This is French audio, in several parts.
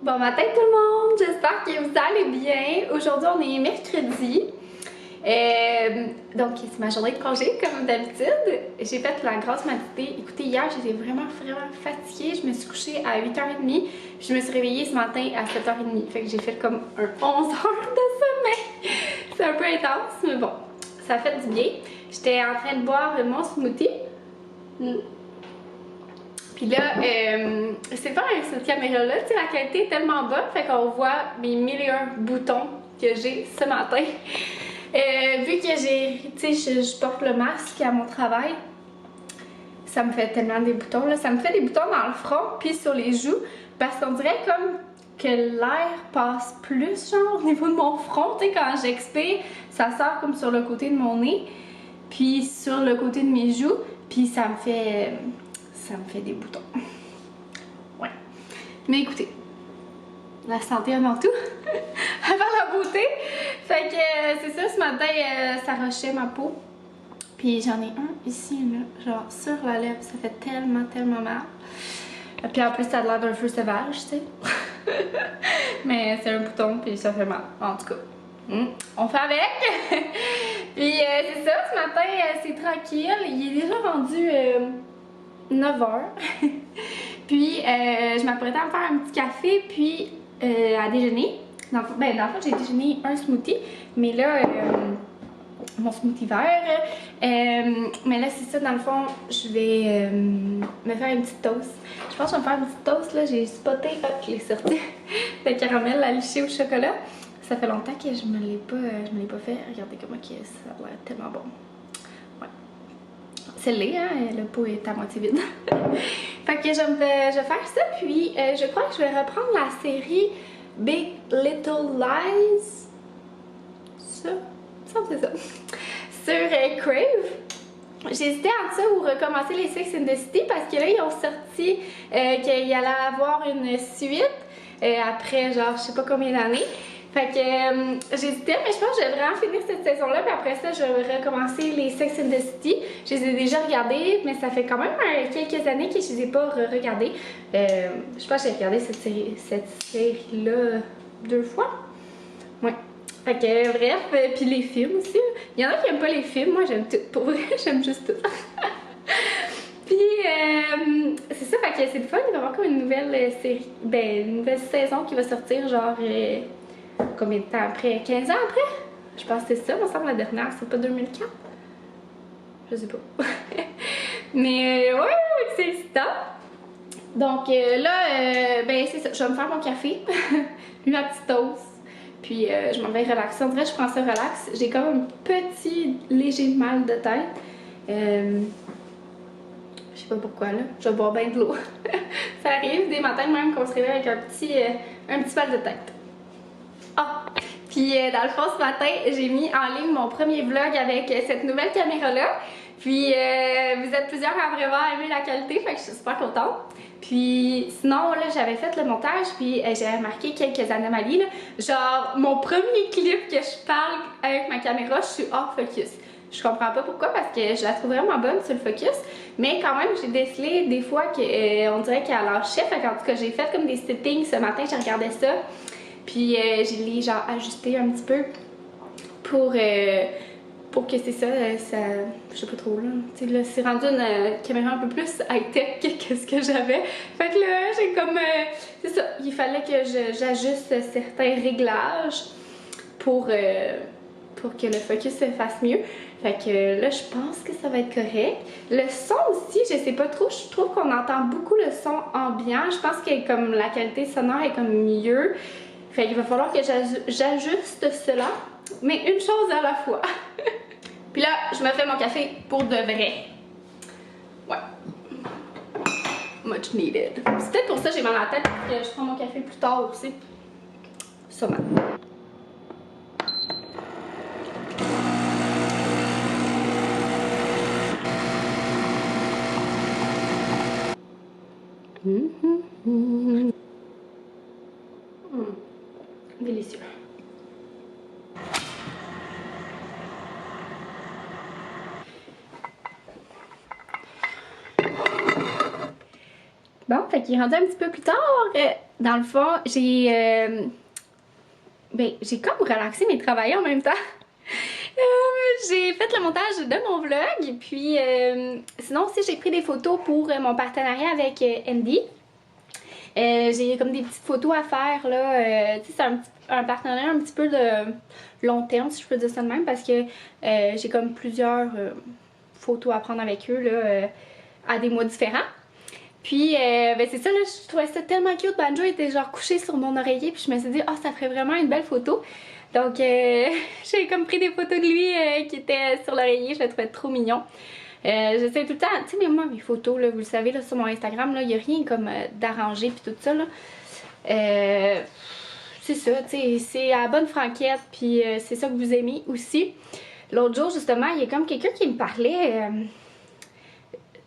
Bon matin tout le monde, j'espère que vous allez bien. Aujourd'hui on est mercredi, donc c'est ma journée de congé comme d'habitude. J'ai fait la grosse matinée. Écoutez, hier j'étais vraiment fatiguée, je me suis couchée à 8h30, puis je me suis réveillée ce matin à 7h30, fait que j'ai fait comme un 11 heures de sommeil. C'est un peu intense, mais bon, ça a fait du bien. J'étais en train de boire mon smoothie. Puis là, c'est pas avec cette caméra-là, tu sais, la qualité est tellement bonne, fait qu'on voit mes 1001 boutons que j'ai ce matin. Vu que je porte le masque à mon travail, ça me fait tellement des boutons, là. Ça me fait des boutons dans le front, puis sur les joues, parce qu'on dirait comme que l'air passe plus, genre, au niveau de mon front, tu sais, quand j'expire, ça sort comme sur le côté de mon nez, puis sur le côté de mes joues, puis ça me fait des boutons. Ouais. Mais écoutez, la santé avant tout, avant la beauté. Fait que c'est ça, ce matin, ça rochait ma peau. Puis j'en ai un ici, là, genre sur la lèvre. Ça fait tellement mal. Puis en plus, ça a l'air d'un feu sauvage, tu sais. Mais c'est un bouton, puis ça fait mal. En tout cas, on fait avec. Puis c'est ça, ce matin, c'est tranquille. Il est déjà rendu 9h. Puis je m'apprêtais à me faire un petit café, puis à déjeuner. Dans le fond, j'ai déjeuné un smoothie, mais là, mon smoothie vert. Mais là, c'est ça, dans le fond, je vais me faire une petite toast. Je pense que je vais me faire une petite toast, là. J'ai spoté, hop, je l'ai sorti, de caramel à licher au chocolat. Ça fait longtemps que je me l'ai pas fait. Regardez comment ça a l'air tellement bon. C'est laid, hein? Le pot est à moitié vide. Fait que je vais faire ça, puis je crois que je vais reprendre la série Big Little Lies. Ça c'est ça. Sur Crave. J'hésitais entre ça ou recommencer les Sex and the City parce que là, ils ont sorti qu'il allait avoir une suite après, genre, je sais pas combien d'années. Fait que j'hésitais, mais je pense que je vais vraiment finir cette saison-là, puis après ça, je vais recommencer les Sex and the City. Je les ai déjà regardés, mais ça fait quand même quelques années que je les ai pas regardés. Je pense que j'ai regardé cette série-là 2 fois. Ouais. Fait que bref, puis les films aussi. Il y en a qui aiment pas les films, moi j'aime tout. Pour vrai, j'aime juste tout. Puis c'est ça, fait que c'est le fun, il va y avoir comme une nouvelle série, une nouvelle saison qui va sortir genre combien de temps après? 15 ans après? Je pense que c'est ça, il me semble la dernière, c'est pas 2004? Je sais pas. Mais ouais, c'est excitant. Donc là, c'est ça, je vais me faire mon café, puis ma petite toast. Puis je m'en vais relaxer. En vrai, je prends ça relax. J'ai comme un petit léger mal de tête. Je sais pas pourquoi là. Je vais boire bien de l'eau. Ça arrive des matins même qu'on se réveille avec un petit mal de tête. Ah! Puis dans le fond, ce matin, j'ai mis en ligne mon premier vlog avec cette nouvelle caméra-là. Puis vous êtes plusieurs à vraiment aimer la qualité, fait que je suis super contente. Puis sinon, là, j'avais fait le montage, puis j'avais remarqué quelques anomalies, là. Genre, mon premier clip que je parle avec ma caméra, je suis hors focus. Je comprends pas pourquoi, parce que je la trouve vraiment bonne sur le focus. Mais quand même, j'ai décelé des fois qu'on dirait qu'elle lâchait. Fait qu'en tout cas, j'ai fait comme des settings ce matin, j'ai regardé ça. Puis je l'ai genre ajusté un petit peu pour que c'est ça, je sais pas trop là, tu sais là, c'est rendu une caméra un peu plus high-tech que ce que j'avais. Fait que là, j'ai comme, c'est ça, il fallait que j'ajuste certains réglages pour que le focus se fasse mieux. Fait que là, je pense que ça va être correct. Le son aussi, je sais pas trop, je trouve qu'on entend beaucoup le son ambiant. Je pense que comme la qualité sonore est comme mieux. Fait qu'il va falloir que j'ajuste cela, mais une chose à la fois. Puis là, je me fais mon café pour de vrai. Ouais. Much needed. C'est peut-être pour ça que j'ai mal à la tête, parce que je prends mon café plus tard aussi. Sûrement. Délicieux. Bon, fait qu'il est rendu un petit peu plus tard dans le fond, j'ai comme relaxé mais travaillé en même temps. J'ai fait le montage de mon vlog, puis sinon aussi j'ai pris des photos pour mon partenariat avec Andy. J'ai comme des petites photos à faire là, tu sais c'est un partenariat un petit peu de long terme si je peux dire ça de même parce que j'ai comme plusieurs photos à prendre avec eux là, à des mois différents. Puis c'est ça là, je trouvais ça tellement cute, Banjo était genre couché sur mon oreiller puis je me suis dit oh ça ferait vraiment une belle photo. Donc j'ai comme pris des photos de lui qui était sur l'oreiller, je le trouvais trop mignon. J'essaie tout le temps, tu sais mais moi mes photos là, vous le savez là sur mon Instagram là, il n'y a rien comme d'arrangé puis tout ça là. C'est ça, tu sais, c'est à la bonne franquette puis c'est ça que vous aimez aussi. L'autre jour justement, il y a comme quelqu'un qui me parlait...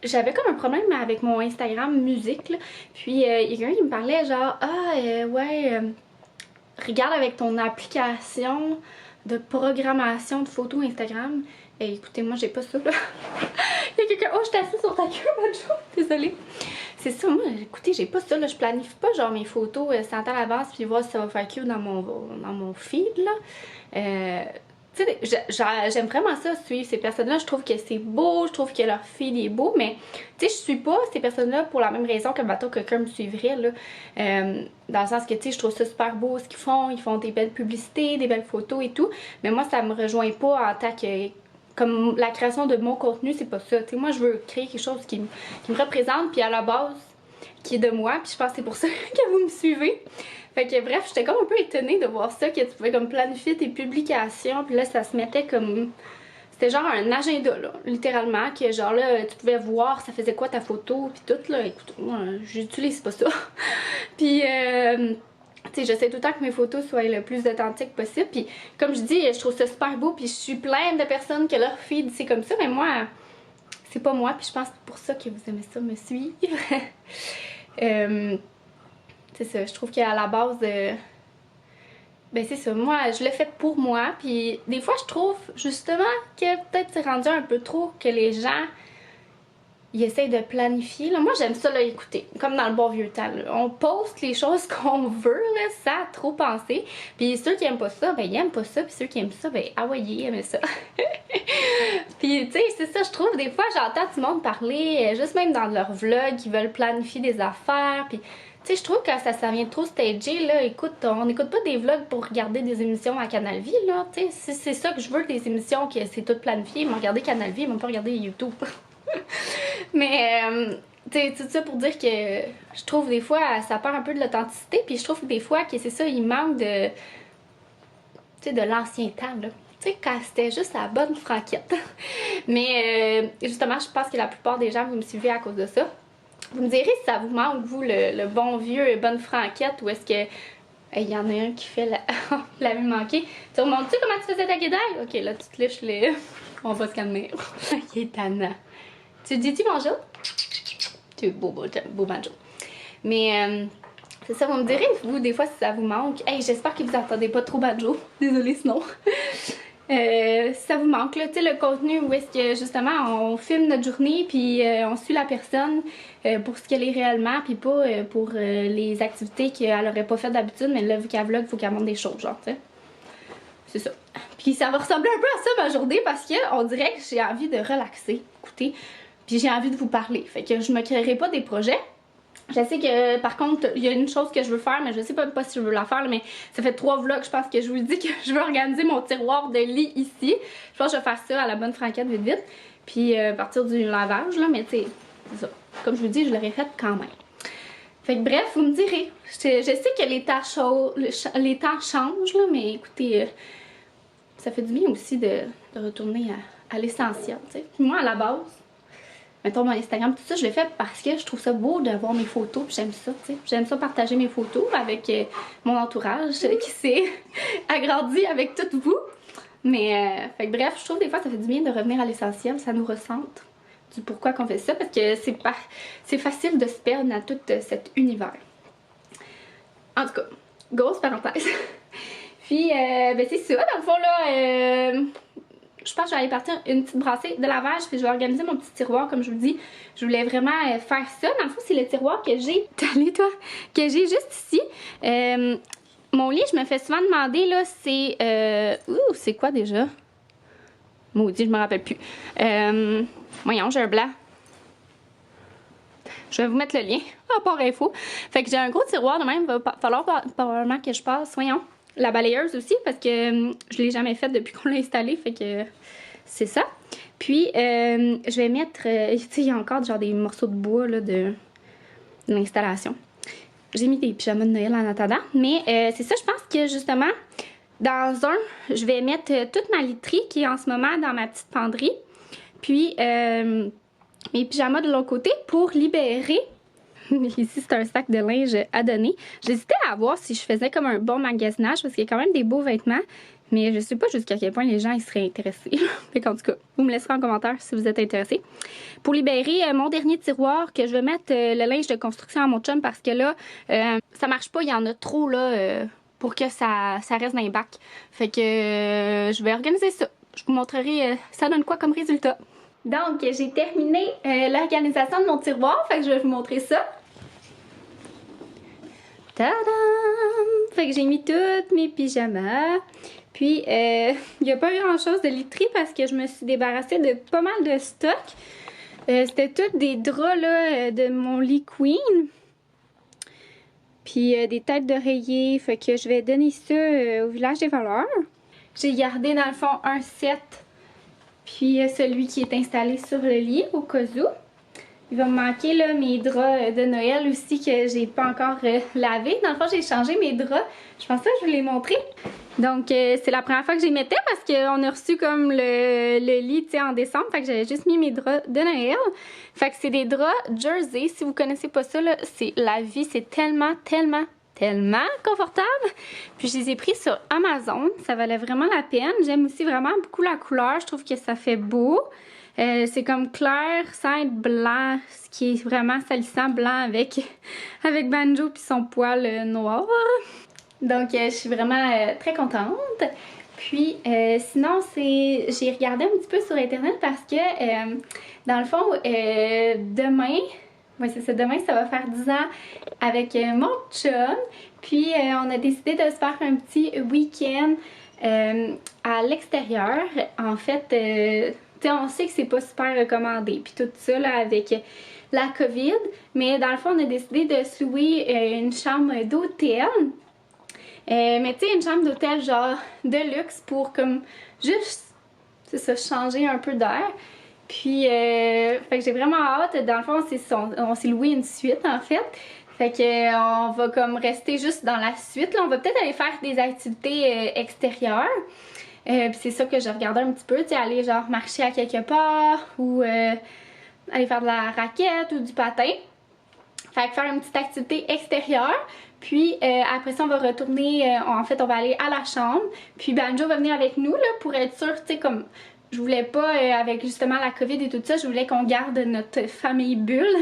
j'avais comme un problème avec mon Instagram musique là. Puis il y a quelqu'un qui me parlait genre regarde avec ton application de programmation de photos Instagram. Et écoutez, moi j'ai pas ça là. Il y a quelqu'un. Oh, je suis assise sur ta queue, bonjour. Désolée. C'est ça, moi, écoutez, j'ai pas ça là. Je planifie pas genre mes photos 100 ans à l'avance puis voir si ça va faire queue dans mon feed là. Tu sais, j'aime vraiment ça, suivre ces personnes-là. Je trouve que c'est beau, je trouve que leur feed est beau, mais tu sais, je suis pas ces personnes-là pour la même raison que bateau quelqu'un me suivrait, là. Dans le sens que, tu sais, je trouve ça super beau ce qu'ils font des belles publicités, des belles photos et tout, mais moi, ça me rejoint pas en tant que... Comme la création de mon contenu, c'est pas ça. Tu sais, moi, je veux créer quelque chose qui me représente, puis à la base, qui est de moi, puis je pense que c'est pour ça que vous me suivez. Fait que bref, j'étais comme un peu étonnée de voir ça, que tu pouvais comme planifier tes publications, puis là ça se mettait comme... C'était genre un agenda là, littéralement, que genre là tu pouvais voir ça faisait quoi ta photo, puis tout là, écoute, moi j'utilise pas ça. Puis tu sais, j'essaie tout le temps que mes photos soient le plus authentiques possible, puis comme je dis, je trouve ça super beau, puis je suis pleine de personnes que leur feed c'est comme ça, mais moi, c'est pas moi, puis je pense que c'est pour ça que vous aimez ça me suivre. C'est ça, je trouve qu'à la base, ben c'est ça, moi je l'ai fait pour moi, puis des fois je trouve justement que peut-être c'est rendu un peu trop que les gens ils essayent de planifier. Là, moi j'aime ça là, écouter, comme dans le bon vieux temps, là. On poste les choses qu'on veut là, sans trop penser, puis ceux qui aiment pas ça, ben ils aiment pas ça, puis ceux qui aiment ça, ben ah ouais, ils aiment ça. Puis tu sais, c'est ça, je trouve, des fois j'entends tout le monde parler, juste même dans leur vlog, ils veulent planifier des affaires, puis tu sais, je trouve que ça vient trop stagé, là. Écoute, on n'écoute pas des vlogs pour regarder des émissions à Canal Vie, là. Tu sais, si c'est ça que je veux, des émissions que c'est tout planifié, ils m'ont regardé Canal Vie, ils m'ont pas regardé YouTube. Mais, tu sais, tout ça pour dire que je trouve des fois, ça perd un peu de l'authenticité, puis je trouve que des fois que c'est ça, il manque de, tu sais, de l'ancien temps, là. Tu sais, quand c'était juste la bonne franquette. Mais, justement, je pense que la plupart des gens, vous me suivez à cause de ça. Vous me direz si ça vous manque, vous, le bon vieux bonne franquette, ou est-ce que il y en a un qui fait la même manqué. Tu remontes-tu comment tu faisais ta guédaille? Ok, là, tu te liches les... On va se calmer. Il est tannant. Tu dis-tu bonjour? Tu es beau Banjo. Mais c'est ça, vous me direz, vous, des fois, si ça vous manque. Hey, j'espère que vous entendez pas trop Banjo. Désolée sinon. Ça vous manque là, tu sais, le contenu où est-ce que justement on filme notre journée puis on suit la personne pour ce qu'elle est réellement puis pas pour les activités qu'elle aurait pas fait d'habitude, mais là vu qu'elle vlog, faut qu'elle montre des choses, genre, tu sais. C'est ça. Puis ça va ressembler un peu à ça ma journée parce que on dirait que j'ai envie de relaxer, écoutez, puis j'ai envie de vous parler. Fait que je me créerai pas des projets. Je sais que par contre il y a une chose que je veux faire, mais je sais pas si je veux la faire là, mais ça fait 3 vlogs je pense que je vous dis que je veux organiser mon tiroir de lit ici. Je pense que je vais faire ça à la bonne franquette vite vite. Puis à partir du lavage là, mais tu sais, c'est ça. Comme je vous dis, je l'aurais fait quand même. Fait que bref, vous me direz. Je sais que les temps changent là, mais écoutez, ça fait du bien aussi de retourner à l'essentiel, tu sais. Puis moi à la base, mettons mon Instagram, tout ça, je l'ai fait parce que je trouve ça beau de voir mes photos, puis j'aime ça, tu sais. J'aime ça partager mes photos avec mon entourage qui s'est agrandi avec toutes vous. Mais, fait que bref, je trouve des fois ça fait du bien de revenir à l'essentiel, ça nous recentre du pourquoi qu'on fait ça, parce que c'est facile de se perdre dans tout cet univers. En tout cas, grosse parenthèse. Puis, ben c'est ça, dans le fond là... je pense que je vais aller partir une petite brassée de lavage, puis je vais organiser mon petit tiroir comme je vous dis. Je voulais vraiment faire ça. Dans le fond, c'est le tiroir que j'ai. T'es allé toi? Que j'ai juste ici. Mon lit, je me fais souvent demander là, c'est quoi déjà? Maudit, je me rappelle plus. Voyons, j'ai un blanc. Je vais vous mettre le lien en part info. Fait que j'ai un gros tiroir de même. Il va falloir probablement que je passe, voyons, la balayeuse aussi parce que je l'ai jamais faite depuis qu'on l'a installé. Fait que c'est ça. Puis je vais mettre, tu sais, il y a encore genre des morceaux de bois là, de l'installation. J'ai mis des pyjamas de Noël en attendant. Mais c'est ça, je pense que justement, dans un, je vais mettre toute ma literie qui est en ce moment dans ma petite penderie. Puis mes pyjamas de l'autre côté pour libérer. Ici, c'est un sac de linge à donner. J'hésitais à voir si je faisais comme un bon magasinage parce qu'il y a quand même des beaux vêtements. Mais je sais pas jusqu'à quel point les gens ils seraient intéressés. Fait en tout cas, vous me laisserez en commentaire si vous êtes intéressés. Pour libérer mon dernier tiroir, que je vais mettre le linge de construction à mon chum parce que là, ça marche pas. Il y en a trop là pour que ça reste dans les bacs. Fait que je vais organiser ça. Je vous montrerai ça donne quoi comme résultat. Donc, j'ai terminé l'organisation de mon tiroir, fait que je vais vous montrer ça. Tadam! Fait que j'ai mis tous mes pyjamas. Puis, il n'y a pas grand chose de literie parce que je me suis débarrassée de pas mal de stock. C'était tous des draps là, de mon lit queen. Puis, des têtes d'oreiller. Fait que je vais donner ça au village des valeurs. J'ai gardé dans le fond un set. Puis celui qui est installé sur le lit au cas où. Il va me manquer là, mes draps de Noël aussi que j'ai pas encore lavé. Dans le fond, j'ai changé mes draps. Je pense que je vous l'ai montré. Donc c'est la première fois que j'y mettais parce qu'on a reçu comme le lit en décembre. Fait que j'avais juste mis mes draps de Noël. Fait que c'est des draps jersey. Si vous connaissez pas ça, c'est la vie. C'est tellement confortable. Puis je les ai pris sur Amazon. Ça valait vraiment la peine. J'aime aussi vraiment beaucoup la couleur. Je trouve que ça fait beau. C'est comme clair sans être blanc, ce qui est vraiment salissant, blanc avec Banjo puis son poil noir. Donc je suis vraiment très contente. Puis sinon j'ai regardé un petit peu sur internet parce que dans le fond demain, oui, c'est ça. Demain, ça va faire 10 ans avec mon chum. Puis, on a décidé de se faire un petit week-end à l'extérieur. En fait, tu sais, on sait que c'est pas super recommandé. Puis tout ça, là, avec la COVID. Mais dans le fond, on a décidé de se louer une chambre d'hôtel. Mais tu sais, une chambre d'hôtel genre de luxe pour comme juste, c'est ça, changer un peu d'air. Puis, fait que j'ai vraiment hâte. Dans le fond, on s'est loué une suite en fait. Fait que on va comme rester juste dans la suite. Là, on va peut-être aller faire des activités extérieures. Puis c'est ça que je regardais un petit peu, tu sais, aller genre marcher à quelque part ou aller faire de la raquette ou du patin. Fait que faire une petite activité extérieure. Puis après ça, on va retourner, en fait, on va aller à la chambre. Puis Banjo va venir avec nous là pour être sûr, tu sais, comme je voulais pas, avec justement la COVID et tout ça, je voulais qu'on garde notre famille bulle.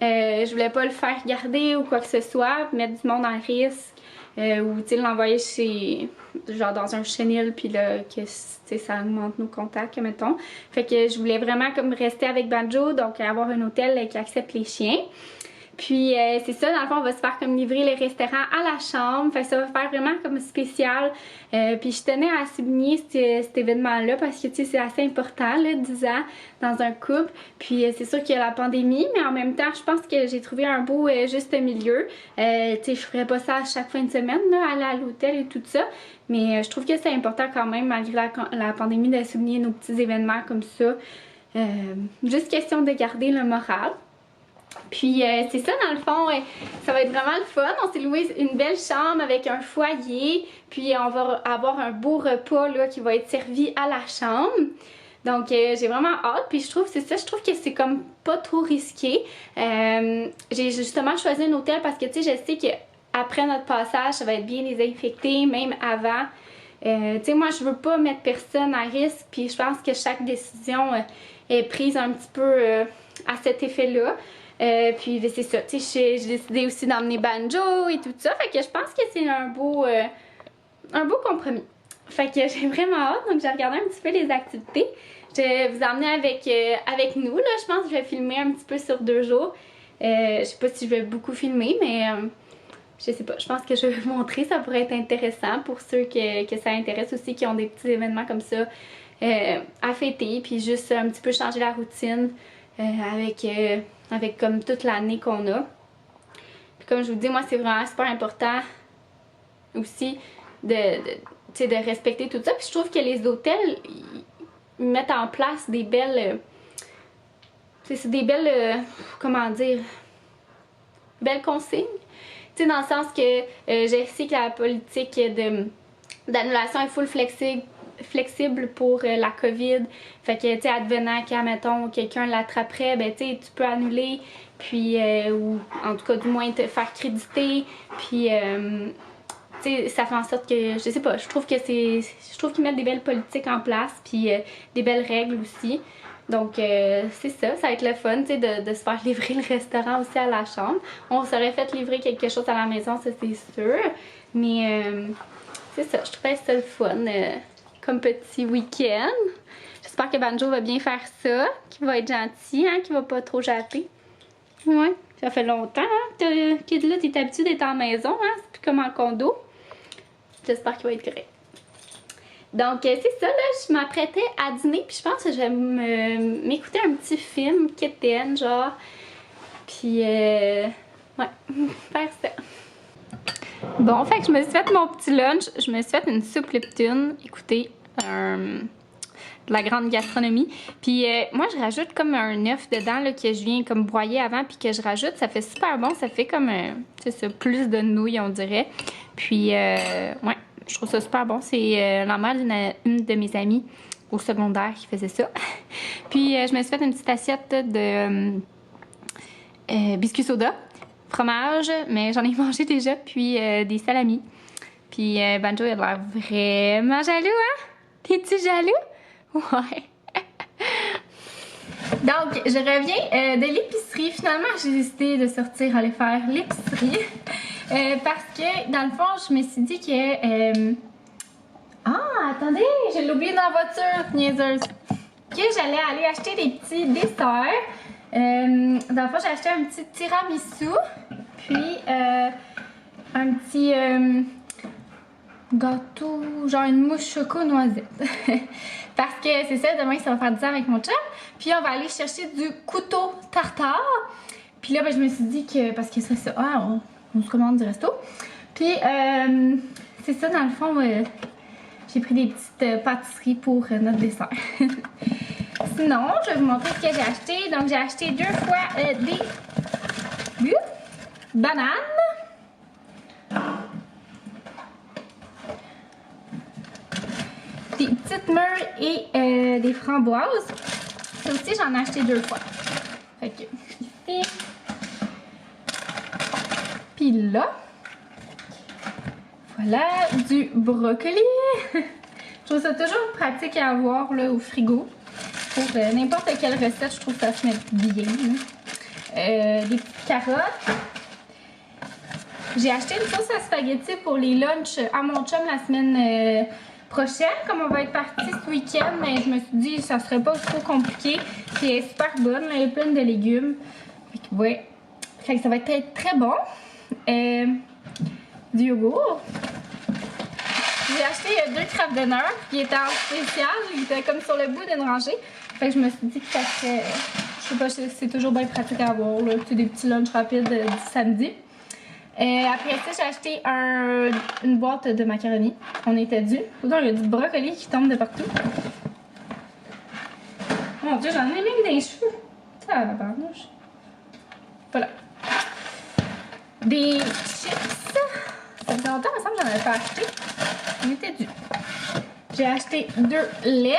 Je voulais pas le faire garder ou quoi que ce soit, mettre du monde en risque. Ou tu sais, l'envoyer chez, genre dans un chenil, puis là, que tu sais, ça augmente nos contacts, mettons. Fait que je voulais vraiment comme rester avec Banjo, donc avoir un hôtel qui accepte les chiens. Puis c'est ça, dans le fond, on va se faire comme livrer les restaurants à la chambre. Fait que ça va faire vraiment comme spécial. Puis je tenais à souligner cet événement-là parce que tu sais, c'est assez important, là, 10 ans dans un couple. Puis c'est sûr qu'il y a la pandémie, mais en même temps, je pense que j'ai trouvé un beau juste milieu. Tu sais, je ferais pas ça à chaque fin de semaine, là, aller à l'hôtel et tout ça. Mais je trouve que c'est important quand même, malgré la pandémie, de souligner nos petits événements comme ça. Juste question de garder le moral. Puis c'est ça dans le fond, ça va être vraiment le fun. On s'est loué une belle chambre avec un foyer, puis on va avoir un beau repas là, qui va être servi à la chambre. Donc j'ai vraiment hâte, puis je trouve que c'est comme pas trop risqué. J'ai justement choisi un hôtel parce que tu sais, je sais qu'après notre passage, ça va être bien désinfecté, même avant. Tu sais, moi je veux pas mettre personne à risque, puis je pense que chaque décision est prise un petit peu à cet effet-là. Puis c'est ça, tu sais, j'ai décidé aussi d'emmener Banjo et tout ça, fait que je pense que c'est un beau compromis. Fait que j'ai vraiment hâte, donc j'ai regardé un petit peu les activités. Je vais vous emmener avec nous, là. Je pense que je vais filmer un petit peu sur 2 jours. Je sais pas si je vais beaucoup filmer, mais je sais pas. Je pense que je vais vous montrer. Ça pourrait être intéressant pour ceux que ça intéresse aussi, qui ont des petits événements comme ça à fêter. Puis juste un petit peu changer la routine avec comme toute l'année qu'on a. Puis comme je vous dis, moi c'est vraiment super important aussi de respecter tout ça. Puis je trouve que les hôtels, ils mettent en place des belles... c'est des belles... comment dire... belles consignes. Tu sais, dans le sens que je sais que la politique d'annulation est full flexible pour la COVID. Fait que, tu sais, advenant qu'à, mettons, quelqu'un l'attraperait, ben, tu sais, tu peux annuler, puis, ou en tout cas, du moins, te faire créditer, puis... tu sais, ça fait en sorte que, je sais pas, je trouve qu'ils mettent des belles politiques en place, puis des belles règles aussi. Donc c'est ça va être le fun, tu sais, de se faire livrer le restaurant aussi à la chambre. On s'aurait fait livrer quelque chose à la maison, ça c'est sûr. Mais c'est ça, je trouvais ça le fun comme petit week-end. J'espère que Banjo va bien faire ça, qu'il va être gentil, hein, qu'il va pas trop japper. Ouais, ça fait longtemps hein, que là t'es habitué d'être en maison, hein, c'est plus comme en condo. J'espère qu'il va être correct. Donc c'est ça, là, je m'apprêtais à dîner, puis je pense que je vais m'écouter un petit film quétaine, genre, puis ouais, faire ça. Bon, fait que je me suis fait mon petit lunch, je me suis fait une soupe Lipton, écoutez, de la grande gastronomie. Puis moi, je rajoute comme un œuf dedans, là, que je viens comme broyer avant, puis que je rajoute, ça fait super bon, ça fait comme, c'est ça, plus de nouilles, on dirait. Puis, ouais, je trouve ça super bon. C'est la mère d'une de mes amies au secondaire qui faisait ça. Puis, je me suis fait une petite assiette de biscuits soda, fromage, mais j'en ai mangé déjà, puis des salamis. Puis, Banjo, il a l'air vraiment jaloux, hein? T'es-tu jaloux? Ouais. Donc, je reviens de l'épicerie. Finalement, j'ai décidé de sortir aller faire l'épicerie. Parce que, dans le fond, je me suis dit que... Ah, attendez, je l'ai oublié dans la voiture, niaiseuse. Que j'allais aller acheter des petits desserts. Dans le fond, j'ai acheté un petit tiramisu. Puis, un petit gâteau, genre une mousse choco noisette. Parce que c'est ça, demain, ça va faire 10 ans avec mon chum. Puis, on va aller chercher du couteau tartare. Puis là, ben, je me suis dit que, parce que c'est ça, on se commande du resto. Puis, c'est ça, dans le fond, j'ai pris des petites pâtisseries pour notre dessert. Sinon, je vais vous montrer ce que j'ai acheté. Donc, j'ai acheté 2 fois des bananes. Des petites mûres et des framboises. Ça aussi, j'en ai acheté 2 fois. Fait que, ici. Puis là, voilà, du brocoli. Je trouve ça toujours pratique à avoir là, au frigo. Pour n'importe quelle recette, je trouve que ça se met bien. Des petites carottes. J'ai acheté une sauce à spaghetti pour les lunchs à mon chum la semaine prochaine. Comme on va être parti ce week-end, mais je me suis dit que ça serait pas trop compliqué. Puis elle est super bonne, elle est pleine de légumes. Fait que, ouais. Fait que ça va être très, très bon. Du yogourt. J'ai acheté 2 Kraft-Dinner qui étaient en spécial. Ils étaient comme sur le bout d'une rangée. Fait que je me suis dit que ça serait... Je sais pas, c'est toujours bien pratique à avoir. Là. C'est des petits lunchs rapides du samedi. Après ça, j'ai acheté une boîte de macaroni. On était dû. Il y a du brocoli qui tombe de partout. Oh mon Dieu, j'en ai même dans les cheveux. Ça va, barnouche. Voilà. Des chips. Ça fait longtemps, il me semble que j'en avais pas acheté. On était dû. J'ai acheté 2 laits.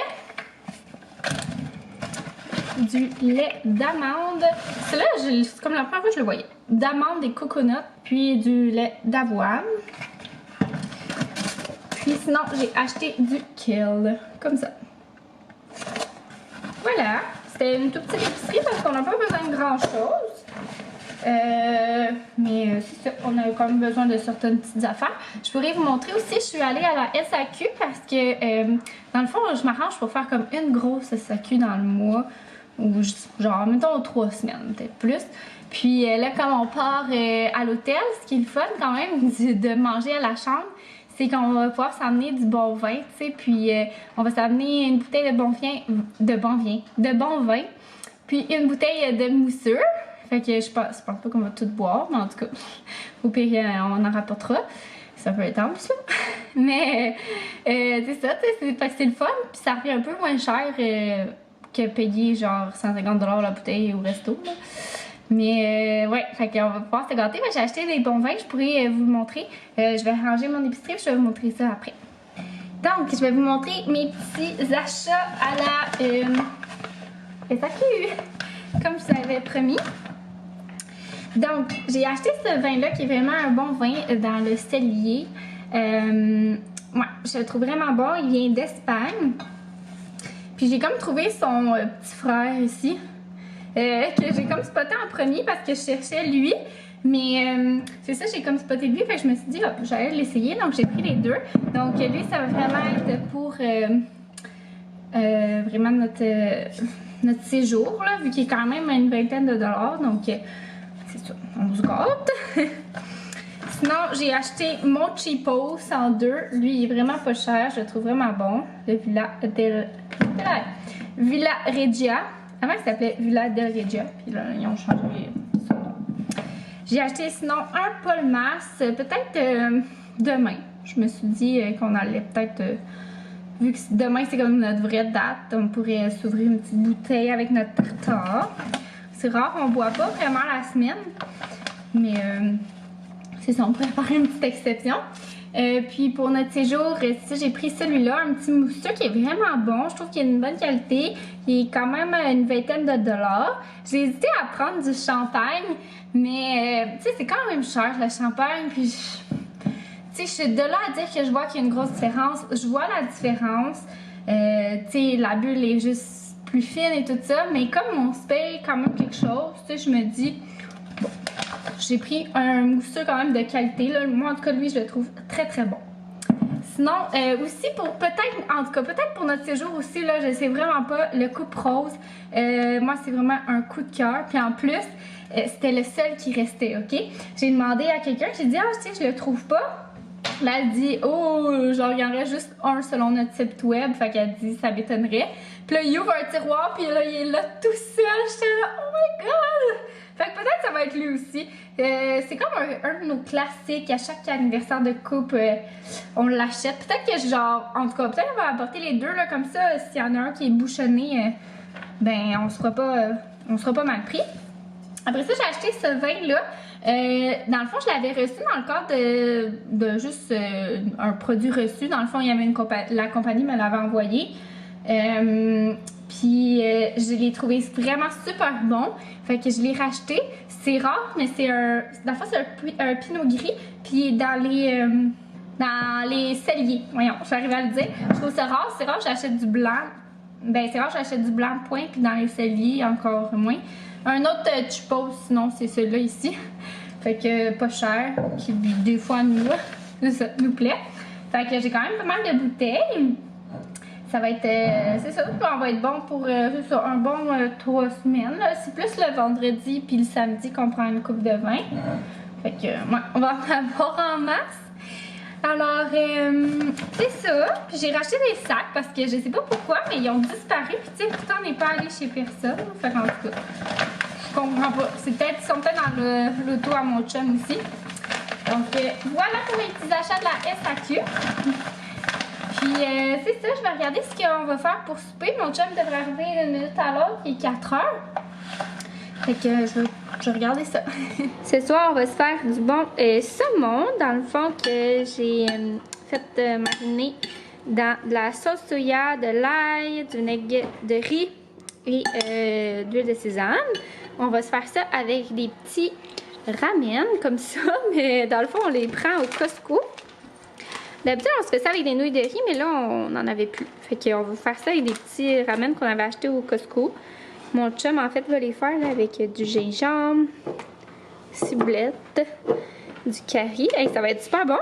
Du lait d'amande. Celui-là, c'est comme la première fois que je le voyais. D'amande et coconut, puis du lait d'avoine. Puis sinon, j'ai acheté du kale. Comme ça. Voilà. C'était une toute petite épicerie parce qu'on n'a pas besoin de grand-chose. Mais c'est ça, on a quand même besoin de certaines petites affaires. Je pourrais vous montrer aussi, je suis allée à la SAQ parce que dans le fond, je m'arrange pour faire comme une grosse SAQ dans le mois. Ou genre, mettons 3 semaines, peut-être plus. Puis là, comme on part à l'hôtel, ce qui est le fun quand même de manger à la chambre, c'est qu'on va pouvoir s'amener du bon vin, tu sais, puis on va s'amener une bouteille de bon vin, puis une bouteille de moussure. Fait que je pense pas qu'on va tout boire, mais en tout cas, au pire, on en rapportera. C'est un peu intense, là. Mais c'est ça, tu sais, c'est le fun, puis ça revient un peu moins cher que payer genre 150$ la bouteille au resto, là. Mais ouais, fait qu'on va pouvoir se gâter. J'ai acheté des bons vins, je pourrais vous le montrer. Je vais ranger mon épicerie, je vais vous montrer ça après. Donc, je vais vous montrer mes petits achats à la SAQ, comme je vous avais promis. Donc, j'ai acheté ce vin-là qui est vraiment un bon vin dans le cellier. Ouais, je le trouve vraiment bon, il vient d'Espagne. Puis j'ai comme trouvé son petit frère ici. Que j'ai comme spoté en premier parce que je cherchais lui. Mais c'est ça, j'ai comme spoté lui. Fait que je me suis dit, hop, j'allais l'essayer. Donc j'ai pris les deux. Donc lui, ça va vraiment être pour vraiment notre séjour, là, vu qu'il est quand même à une vingtaine de dollars. Donc c'est ça, on se gâte. Sinon, j'ai acheté mon Cheapos en deux. Lui, il est vraiment pas cher. Je le trouve vraiment bon. Le Villa Regia. Avant, il s'appelait Villa del Regia, puis là, ils ont changé ça. J'ai acheté sinon un Palmas, peut-être demain. Je me suis dit qu'on allait peut-être, vu que demain c'est comme notre vraie date, on pourrait s'ouvrir une petite bouteille avec notre tartare. C'est rare, on boit pas vraiment la semaine, mais c'est ça, on pourrait faire une petite exception. Puis pour notre séjour, j'ai pris celui-là, un petit mousseux qui est vraiment bon. Je trouve qu'il a une bonne qualité. Il est quand même à une vingtaine de dollars. J'ai hésité à prendre du champagne, mais tu sais, c'est quand même cher le champagne. Puis tu sais, je suis de là à dire que je vois qu'il y a une grosse différence. Je vois la différence. Tu sais, la bulle est juste plus fine et tout ça, mais comme on se paye quand même quelque chose, tu sais, je me dis... Bon, j'ai pris un mousseux quand même de qualité. Là. Moi, en tout cas, lui, je le trouve très, très bon. Sinon, aussi, pour peut-être pour notre séjour aussi, là, je sais vraiment pas, le coupe rose. Moi, c'est vraiment un coup de cœur. Puis en plus, c'était le seul qui restait, OK? J'ai demandé à quelqu'un, j'ai dit, ah, tu sais, je le trouve pas. Là, elle dit, oh, genre, il y en aurait juste un selon notre site web. Fait qu'elle dit, ça m'étonnerait. Puis là, il ouvre un tiroir, puis là, il est là tout seul. J'étais là, oh my god! Fait que peut-être ça va être lui aussi. C'est comme un de nos classiques. À chaque anniversaire de couple, on l'achète. Peut-être que genre, en tout cas, peut-être qu'on va apporter les deux, là, comme ça. S'il y en a un qui est bouchonné, ben, on sera pas mal pris. Après ça, j'ai acheté ce vin-là. Dans le fond, je l'avais reçu dans le cadre de juste un produit reçu. Dans le fond, il y avait la compagnie me l'avait envoyé. Puis je l'ai trouvé vraiment super bon. Fait que je l'ai racheté. C'est rare, mais c'est dans le fond, c'est un pinot gris. Puis il est dans les celliers. Voyons, j'arrive à le dire. Je trouve ça rare. C'est rare que j'achète du blanc. Ben, c'est rare que j'achète du blanc point. Puis dans les celliers, encore moins. Un autre Cheapos, sinon, c'est celui-là ici. Fait que pas cher. Qui des fois nous plaît. Fait que j'ai quand même pas mal de bouteilles. Ça va être, c'est ça, on va être bon pour un bon 3 semaines. C'est plus le vendredi puis le samedi qu'on prend une coupe de vin. Fait que, ouais, on va en avoir en masse. Alors, c'est ça. Puis j'ai racheté des sacs parce que je sais pas pourquoi, mais ils ont disparu. Puis tu sais, pourtant on n'est pas allé chez personne. Fait qu'en tout cas, je comprends pas. Ils sont peut-être dans l'auto à mon chum aussi. Donc, voilà pour mes petits achats de la SAQ. Puis c'est ça, je vais regarder ce qu'on va faire pour souper. Mon chum devrait arriver une minute à l'autre, il est 4 heures. Fait que je vais regarder ça. Ce soir, on va se faire du bon saumon, dans le fond, que j'ai fait mariner dans de la sauce soya, de l'ail, du vinaigre de riz et d'huile de sésame. On va se faire ça avec des petits ramen, comme ça, mais dans le fond, on les prend au Costco. D'habitude, on se fait ça avec des nouilles de riz, mais là, on n'en avait plus. Fait qu'on va faire ça avec des petits ramen qu'on avait achetés au Costco. Mon chum, en fait, va les faire là, avec du gingembre, ciboulette, du curry. Hey, ça va être super bon.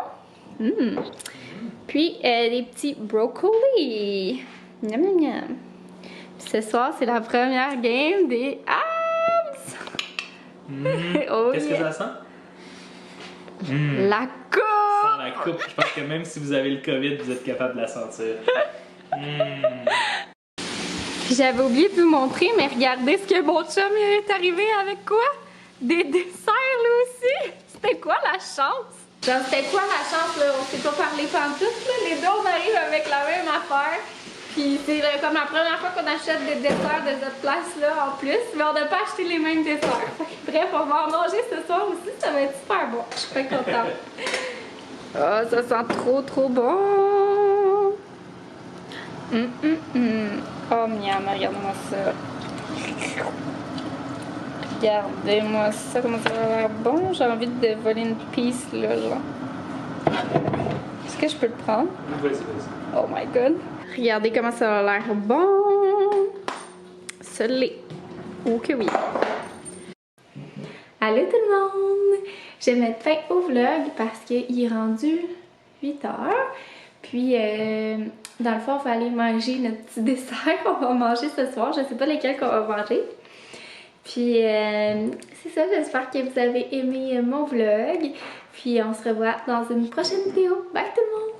Puis des petits brocolis. Miam, miam, miam. Puis ce soir, c'est la première game des abs. Oh, Qu'est-ce que ça sent? La coupe! Ça sent la coupe. Je pense que même si vous avez le COVID, vous êtes capable de la sentir. J'avais oublié de vous montrer, mais regardez ce que mon chum est arrivé avec quoi? Des desserts, lui aussi! C'était quoi la chance? Genre, c'était quoi la chance, là? On s'est pas parlé pantoute, là. Les deux, on arrive avec la même affaire. Puis c'est comme la première fois qu'on achète des desserts de cette place-là en plus. Mais on n'a pas acheté les mêmes desserts. Bref, on va en manger ce soir aussi. Ça va être super bon. Je suis très contente. Oh, ça sent trop bon! Oh miam, regardez-moi ça. Regardez-moi ça, comment ça va l'air bon. J'ai envie de voler une piece là, genre. Est-ce que je peux le prendre? Vas-y. Oh my god. Regardez comment ça a l'air bon. Ça l'est. Oh que oui. Allô tout le monde! Je vais mettre fin au vlog parce qu'il est rendu 8 heures. Puis, dans le fond, on va aller manger notre petit dessert qu'on va manger ce soir. Je sais pas lesquels qu'on va manger. Puis, c'est ça. J'espère que vous avez aimé mon vlog. Puis, on se revoit dans une prochaine vidéo. Bye tout le monde!